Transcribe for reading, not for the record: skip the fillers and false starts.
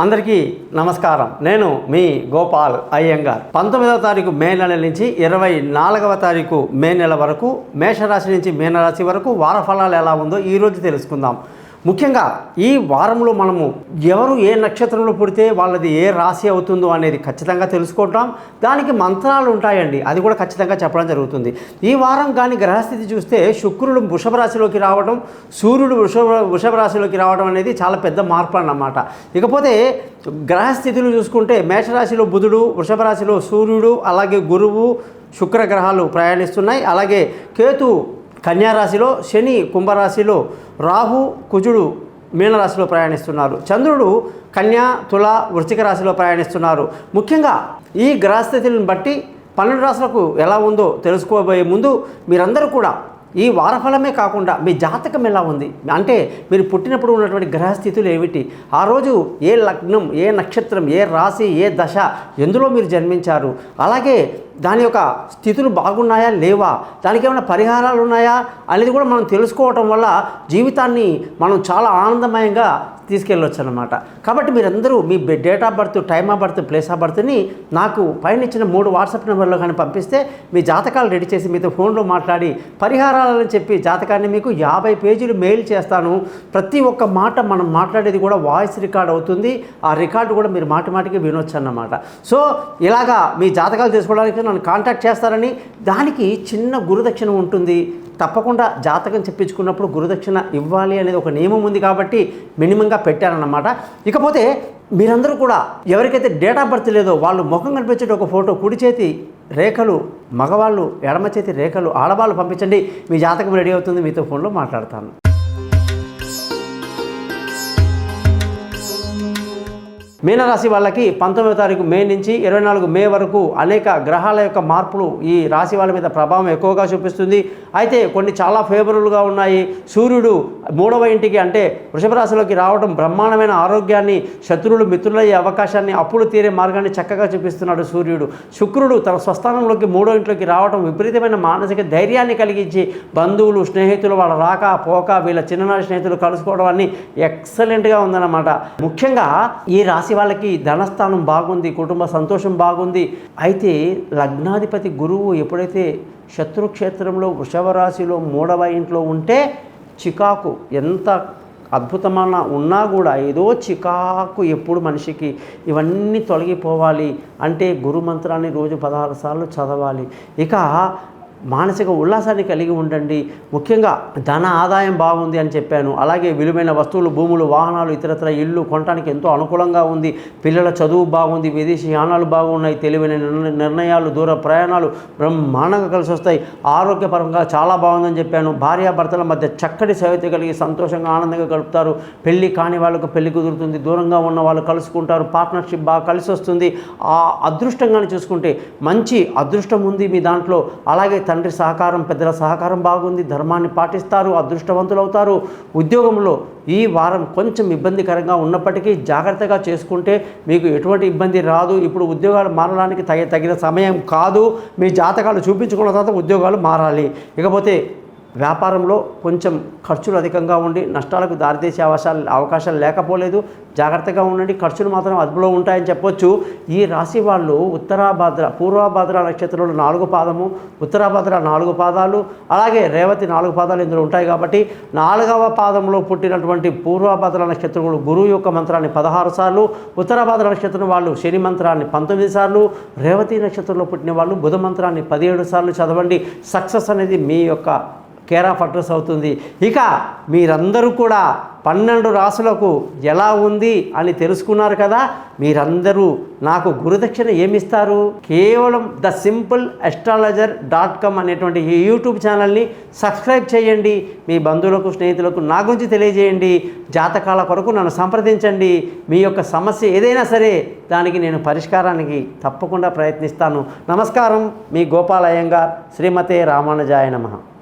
అందరికీ నమస్కారం. నేను మీ గోపాల్ అయ్యంగార్. 19వ తారీఖు మే నెల నుంచి 24వ తారీఖు మే నెల వరకు మేషరాశి నుంచి మీనరాశి వరకు వార ఫలాలు ఎలా ఉందో ఈరోజు తెలుసుకుందాం. ముఖ్యంగా ఈ వారంలో మనము ఎవరు ఏ నక్షత్రంలో పుడితే వాళ్ళది ఏ రాశి అవుతుందో అనేది ఖచ్చితంగా తెలుసుకుంటాం. దానికి మంత్రాలు ఉంటాయండి, అది కూడా ఖచ్చితంగా చెప్పడం జరుగుతుంది. ఈ వారం కానీ గ్రహస్థితి చూస్తే శుక్రుడు వృషభ రాశిలోకి రావడం, సూర్యుడు వృషభ రాశిలోకి రావడం అనేది చాలా పెద్ద మార్పు అన్నమాట. ఇకపోతే గ్రహస్థితులు చూసుకుంటే మేషరాశిలో బుధుడు, వృషభ రాశిలో సూర్యుడు, అలాగే గురువు శుక్ర గ్రహాలు ప్రయాణిస్తున్నాయి. అలాగే కేతు కన్యారాశిలో, శని కుంభరాశిలో, రాహు కుజుడు మీనరాశిలో ప్రయాణిస్తున్నారు. చంద్రుడు కన్యా తుల వృశ్చిక రాశిలో ప్రయాణిస్తున్నారు. ముఖ్యంగా ఈ గ్రహస్థితులను బట్టి 12 రాశులకు ఎలా ఉందో తెలుసుకోబోయే ముందు మీరందరూ కూడా ఈ వారఫలమే కాకుండా మీ జాతకం ఎలా ఉంది, అంటే మీరు పుట్టినప్పుడు ఉన్నటువంటి గ్రహస్థితులు ఏమిటి, ఆ రోజు ఏ లగ్నం, ఏ నక్షత్రం, ఏ రాశి, ఏ దశ, ఎందులో మీరు జన్మించారు, అలాగే దాని యొక్క స్థితులు బాగున్నాయా లేవా, దానికి ఏమైనా పరిహారాలు ఉన్నాయా అనేది కూడా మనం తెలుసుకోవటం వల్ల జీవితాన్ని మనం చాలా ఆనందమయంగా తీసుకెళ్ళొచ్చు అన్నమాట. కాబట్టి మీరందరూ మీ date of birth, time of birth, place of బర్త్ని నాకు పైన ఇచ్చిన 3 వాట్సాప్ నెంబర్లో కానీ పంపిస్తే మీ జాతకాలు రెడీ చేసి మీతో ఫోన్లో మాట్లాడి పరిహారాలని చెప్పి జాతకాన్ని మీకు 50 పేజీలు మెయిల్ చేస్తాను. ప్రతి ఒక్క మాట మనం మాట్లాడేది కూడా వాయిస్ రికార్డ్ అవుతుంది. ఆ రికార్డు కూడా మీరు మాటిమాటికి వినొచ్చు అన్నమాట. సో ఇలాగా మీ జాతకాలు తీసుకోవడానికి నన్ను కాంటాక్ట్ చేస్తారని, దానికి చిన్న గురుదక్షిణ ఉంటుంది. తప్పకుండా జాతకం చెప్పించుకున్నప్పుడు గురుదక్షిణ ఇవ్వాలి అనేది ఒక నియమం ఉంది కాబట్టి మినిమంగా పెట్టారన్నమాట. ఇకపోతే మీరందరూ కూడా ఎవరికైతే డేట్ ఆఫ్ బర్త్ లేదో వాళ్ళు ముఖం కనిపించే ఒక ఫోటో, కుడి చేతి రేఖలు మగవాళ్ళు, ఎడమ చేతి రేఖలు ఆడవాళ్ళు పంపించండి. మీ జాతకం రెడీ అవుతుంది, మీతో ఫోన్లో మాట్లాడతాను. మీనరాశి వాళ్ళకి 19వ తారీఖు మే నుంచి 24 మే వరకు అనేక గ్రహాల యొక్క మార్పులు ఈ రాశి వాళ్ళ మీద ప్రభావం ఎక్కువగా చూపిస్తుంది. అయితే కొన్ని చాలా ఫేవరబుల్గా ఉన్నాయి. సూర్యుడు 3వ ఇంటికి అంటే వృషభ రాశిలోకి రావడం బ్రహ్మాండమైన ఆరోగ్యాన్ని, శత్రువులు మిత్రులయ్యే అవకాశాన్ని, అప్పులు తీరే మార్గాన్ని చక్కగా చూపిస్తున్నాడు సూర్యుడు. శుక్రుడు తన స్వస్థానంలోకి 3వ ఇంట్లోకి రావడం విపరీతమైన మానసిక ధైర్యాన్ని కలిగించి బంధువులు, స్నేహితులు వాళ్ళ రాక పోక, వీళ్ళ చిన్ననాటి స్నేహితులు కలుసుకోవడం అన్ని ఎక్సలెంట్గా ఉందన్నమాట. ముఖ్యంగా ఈ రాశి వాళ్ళకి ధనస్థానం బాగుంది, కుటుంబ సంతోషం బాగుంది. అయితే లగ్నాధిపతి గురువు ఎప్పుడైతే శత్రుక్షేత్రంలో వృషభ రాశిలో 3వ ఇంట్లో ఉంటే చికాకు, ఎంత అద్భుతమైన ఉన్నా కూడా ఏదో చికాకు ఎప్పుడు మనిషికి. ఇవన్నీ తొలగిపోవాలి అంటే గురు మంత్రాన్ని రోజు 16 సార్లు చదవాలి. ఇక మానసిక ఉల్లాసాన్ని కలిగి ఉండండి. ముఖ్యంగా ధన ఆదాయం బాగుంది అని చెప్పాను. అలాగే విలువైన వస్తువులు, భూములు, వాహనాలు, ఇతరత్ర ఇల్లు కొనడానికి ఎంతో అనుకూలంగా ఉంది. పిల్లల చదువు బాగుంది, విదేశీ యానాలు బాగున్నాయి, తెలివైన నిర్ణయాలు, దూర ప్రయాణాలు బ్రహ్మాండంగా కలిసి వస్తాయి. ఆరోగ్యపరంగా చాలా బాగుందని చెప్పాను. భార్యాభర్తల మధ్య చక్కటి సౌఖ్యత కలిగి సంతోషంగా ఆనందంగా గడుపుతారు. పెళ్లి కాని వాళ్ళకు పెళ్లి కుదురుతుంది, దూరంగా ఉన్న వాళ్ళు కలుసుకుంటారు, పార్ట్నర్షిప్ బాగా కలిసి వస్తుంది. ఆ అదృష్టంగానే చూసుకుంటే మంచి అదృష్టం ఉంది మీ దాంట్లో. అలాగే తండ్రి సహకారం, పెద్దల సహకారం బాగుంది, ధర్మాన్ని పాటిస్తారు, అదృష్టవంతులు అవుతారు. ఉద్యోగంలో ఈ వారం కొంచెం ఇబ్బందికరంగా ఉన్నప్పటికీ జాగ్రత్తగా చేసుకుంటే మీకు ఎటువంటి ఇబ్బంది రాదు. ఇప్పుడు ఉద్యోగాలు మారడానికి తగిన సమయం కాదు. మీ జాతకాలు చూపించుకున్న తర్వాత ఉద్యోగాలు మారాలి. ఇకపోతే వ్యాపారంలో కొంచెం ఖర్చులు అధికంగా ఉండి నష్టాలకు దారితీసే అవకాశాలు లేకపోలేదు. జాగ్రత్తగా ఉండండి, ఖర్చులు మాత్రం అదుపులో ఉంటాయని చెప్పొచ్చు. ఈ రాశి వాళ్ళు ఉత్తరాభాద్ర, పూర్వభాద్ర నక్షత్రంలో 4 పాదము, ఉత్తరాభాద్ర 4 పాదాలు, అలాగే రేవతి 4 పాదాలు ఇందులో ఉంటాయి. కాబట్టి 4వ పాదంలో పుట్టినటువంటి పూర్వభాద్ర నక్షత్రంలో గురువు యొక్క మంత్రాన్ని 16 సార్లు, ఉత్తరాభాద్ర నక్షత్రం వాళ్ళు శని మంత్రాన్ని 19 సార్లు, రేవతి నక్షత్రంలో పుట్టిన వాళ్ళు బుధ మంత్రాన్ని 17 సార్లు చదవండి. సక్సెస్ అనేది మీ యొక్క కేర్ ఆఫ్ అడ్రస్ అవుతుంది. ఇక మీరందరూ కూడా 12 రాశులకు ఎలా ఉంది అని తెలుసుకున్నారు కదా. మీరందరూ నాకు గురుదక్షిణ ఏమిస్తారు? కేవలం thesimple.astrologer.com అనేటువంటి ఈ యూట్యూబ్ ఛానల్ని సబ్స్క్రైబ్ చేయండి. మీ బంధువులకు, స్నేహితులకు నా గురించి తెలియజేయండి. జాతకాల కొరకు నన్ను సంప్రదించండి. మీ యొక్క సమస్య ఏదైనా సరే దానికి నేను పరిష్కారానికి తప్పకుండా ప్రయత్నిస్తాను. నమస్కారం, మీ గోపాల్ అయ్యంగార్. శ్రీమతే రామానుజాయ నమః.